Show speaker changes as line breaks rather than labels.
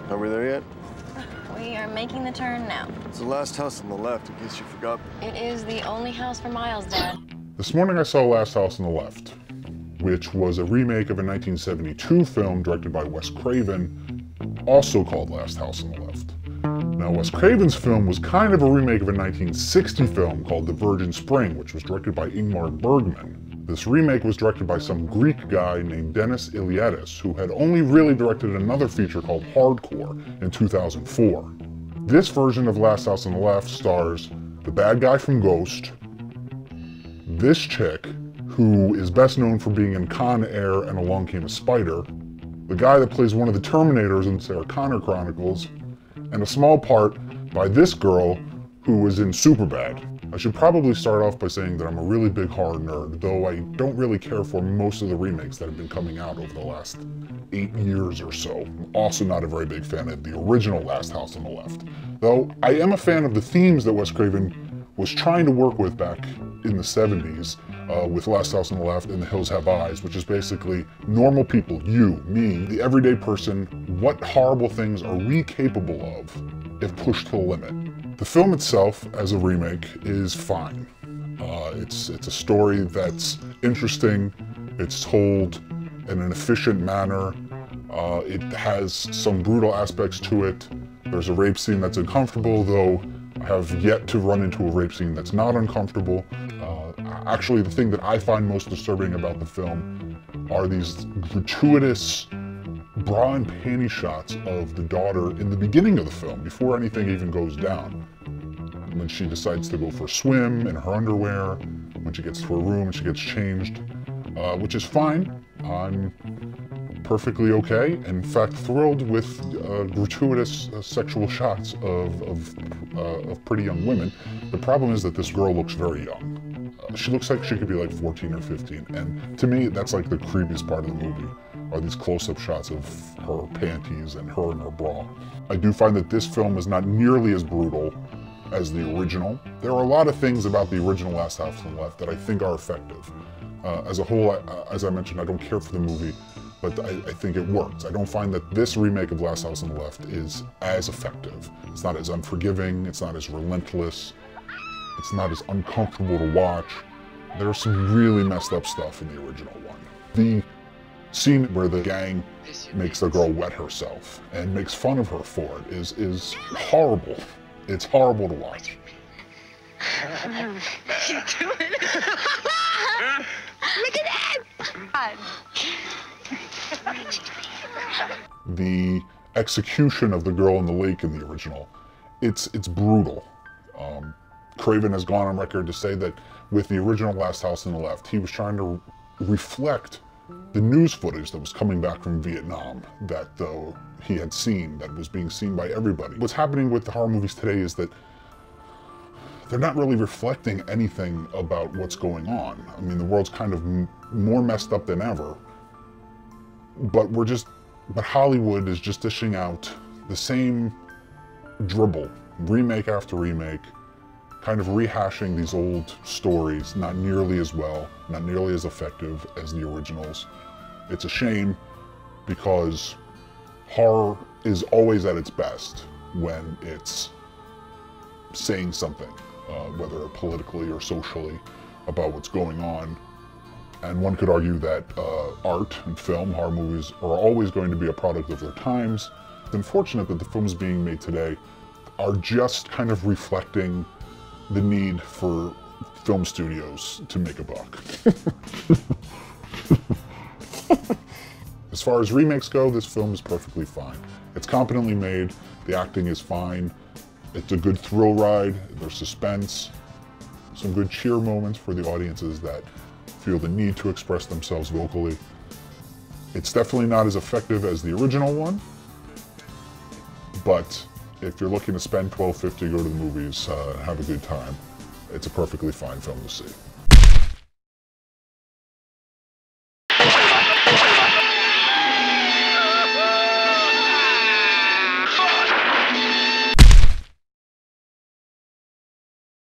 Are we there yet?
We are making the turn now.
It's the last house on the left, in case you forgot.
It is the only house for miles, Dad.
This morning I saw Last House on the Left, which was a remake of a 1972 film directed by Wes Craven, also called Last House on the Left. Now, Wes Craven's film was kind of a remake of a 1960 film called The Virgin Spring, which was directed by Ingmar Bergman. This remake was directed by some Greek guy named Dennis Iliadis, who had only really directed another feature called Hardcore in 2004. This version of Last House on the Left stars the bad guy from Ghost, this chick, who is best known for being in Con Air and Along Came a Spider, the guy that plays one of the Terminators in Sarah Connor Chronicles, and a small part by this girl who was in Superbad. I should probably start off by saying that I'm a really big horror nerd, though I don't really care for most of the remakes that have been coming out over the last 8 years or so. I'm also not a very big fan of the original Last House on the Left, though I am a fan of the themes that Wes Craven was trying to work with back in the 70s with Last House on the Left and The Hills Have Eyes, which is basically normal people, you, me, the everyday person, what horrible things are we capable of if pushed to the limit? The film itself, as a remake, is fine. It's a story that's interesting, it's told in an efficient manner, it has some brutal aspects to it. There's a rape scene that's uncomfortable, though I have yet to run into a rape scene that's not uncomfortable. Actually, the thing that I find most disturbing about the film are these gratuitous bra and panty shots of the daughter in the beginning of the film, before anything even goes down. When she decides to go for a swim in her underwear, when she gets to her room and she gets changed, which is fine. I'm perfectly okay. In fact, thrilled with gratuitous sexual shots of pretty young women. The problem is that this girl looks very young. She looks like she could be like 14 or 15, and to me, that's like the creepiest part of the movie, are these close-up shots of her panties and her in her bra. I do find that this film is not nearly as brutal as the original. There are a lot of things about the original Last House on the Left that I think are effective. As a whole, as I mentioned, I don't care for the movie, but I think it works. I don't find that this remake of Last House on the Left is as effective. It's not as unforgiving, it's not as relentless, it's not as uncomfortable to watch. There's some really messed up stuff in the original one. The scene where the gang makes the girl wet herself and makes fun of her for it is horrible. It's horrible to watch.
You doing it? Look at that!
The execution of the girl in the lake in the original, it's brutal. Craven has gone on record to say that with the original Last House on the Left, he was trying to reflect the news footage that was coming back from Vietnam that he had seen, that was being seen by everybody. What's happening with the horror movies today is that they're not really reflecting anything about what's going on. I mean, the world's kind of more messed up than ever, but Hollywood is just dishing out the same dribble, remake after remake, kind of rehashing these old stories, not nearly as well, not nearly as effective as the originals. It's a shame, because horror is always at its best when it's saying something, whether politically or socially, about what's going on. And one could argue that art and film, horror movies, are always going to be a product of their times. It's unfortunate that the films being made today are just kind of reflecting the need for film studios to make a buck. As far as remakes go, this film is perfectly fine. It's competently made, the acting is fine, it's a good thrill ride, there's suspense, some good cheer moments for the audiences that feel the need to express themselves vocally. It's definitely not as effective as the original one, but if you're looking to spend $12.50, go to the movies, have a good time, it's a perfectly fine film to see.